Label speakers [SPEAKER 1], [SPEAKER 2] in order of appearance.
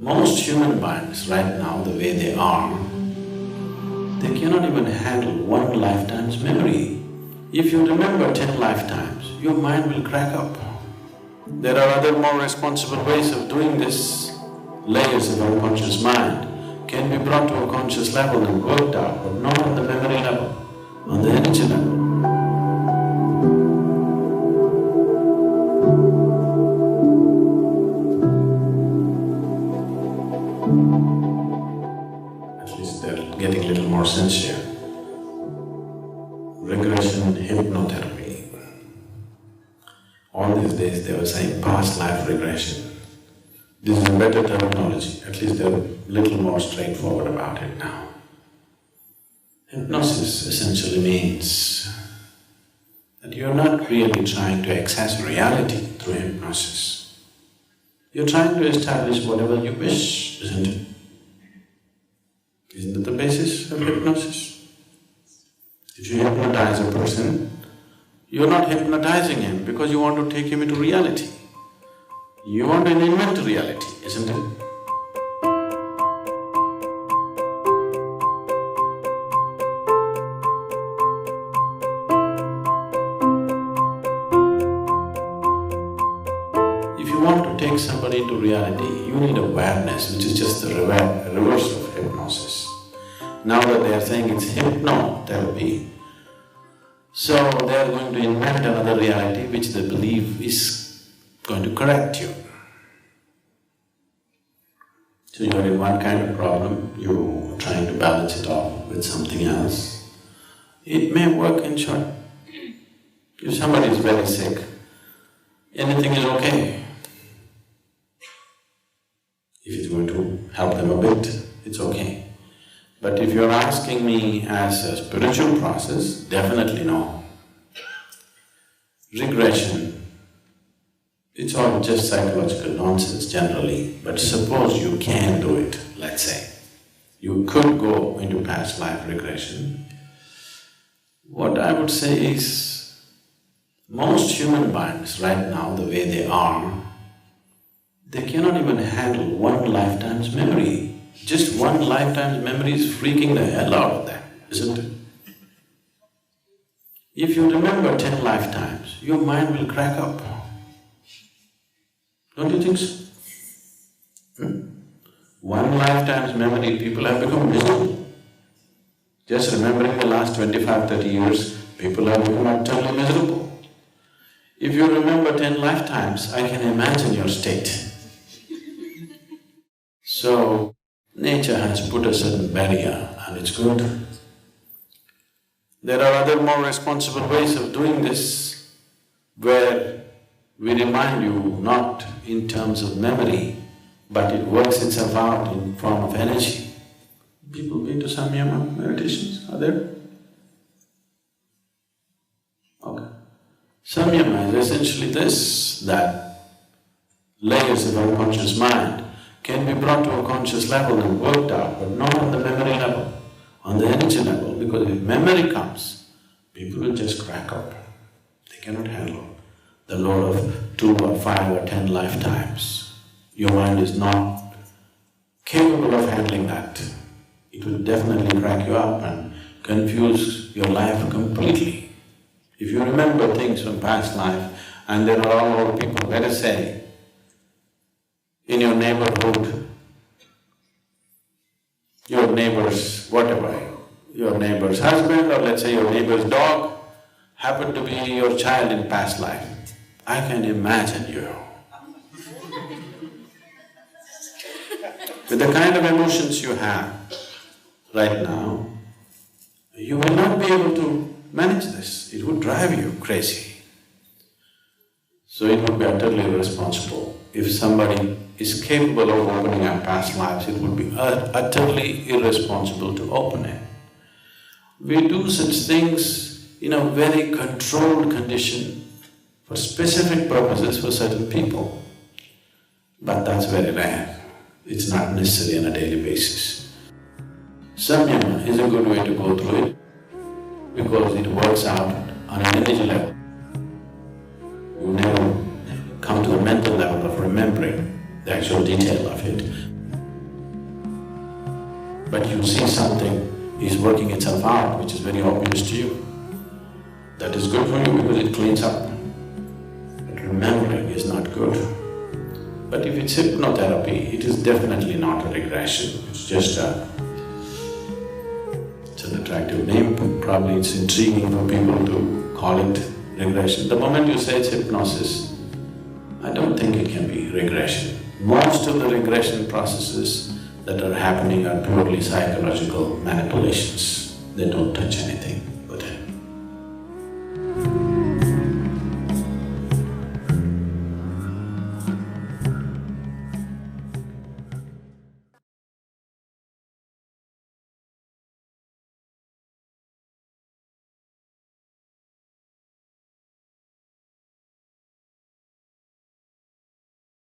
[SPEAKER 1] Most human minds right now, the way they are, they cannot even handle one lifetime's memory. If you remember 10 lifetimes, your mind will crack up. There are other more responsible ways of doing this. Layers of unconscious mind can be brought to a conscious level and worked out, but not on the memory level, on the energy level. At least they're getting a little more sincere. Regression hypnotherapy. All these days they were saying past life regression. This is a better terminology, at least they're a little more straightforward about it now. Hypnosis essentially means that you're not really trying to access reality through hypnosis. You're trying to establish whatever you wish, isn't it? Isn't that the basis of hypnosis? If you hypnotize a person, you're not hypnotizing him because you want to take him into reality. You want to invent reality, isn't it? If you want to take somebody into reality, you need awareness, which is just the reverse of hypnosis. Now that they are saying it's hypnotherapy, so they are going to invent another reality which they believe is going to correct you. So you're in one kind of problem, you're trying to balance it off with something else. It may work in short. If somebody is very sick, anything is okay. If it's going to help them a bit, it's okay. But if you're asking me as a spiritual process, definitely no. Regression, it's all just psychological nonsense generally, but suppose you can do it, let's say. You could go into past life regression. What I would say is, most human minds right now, the way they are, they cannot even handle one lifetime's memory. Just one lifetime's memory is freaking the hell out of them, isn't it? If you remember 10 lifetimes, your mind will crack up. Don't you think so? One lifetime's memory, people have become miserable. Just remembering the last 25–30 years, people have become utterly miserable. If you remember 10 lifetimes, I can imagine your state. So, nature has put a certain barrier and it's good. There are other more responsible ways of doing this, where we remind you not in terms of memory, but it works itself out in form of energy. People been to samyama meditations, are there? Okay. Samyama is essentially this, that layers of unconscious mind can be brought to a conscious level and worked out, but not on the memory level, on the energy level, because if memory comes, people will just crack up. They cannot handle the load of 2 or 5 or 10 lifetimes. Your mind is not capable of handling that. It will definitely crack you up and confuse your life completely. If you remember things from past life and there are all old people, let us say, in your neighborhood, your neighbor's whatever, your neighbor's husband or let's say your neighbor's dog happened to be your child in past life. I can imagine you. With the kind of emotions you have right now, you will not be able to manage this. It would drive you crazy. So it would be utterly irresponsible. If somebody is capable of opening up past lives, it would be utterly irresponsible to open it. We do such things in a very controlled condition for specific purposes for certain people. But that's very rare. It's not necessary on a daily basis. Samyama is a good way to go through it because it works out on an energy level. You never come to the mental level of remembering the actual detail of it. but you see something is working itself out, which is very obvious to you. That is good for you because it cleans up. But remembering is not good. But if it's hypnotherapy, it is definitely not a regression, it's just it's an attractive name, probably it's intriguing for people to call it regression. The moment you say it's hypnosis, I don't think it can be regression. Most of the regression processes that are happening are purely psychological manipulations. They don't touch anything.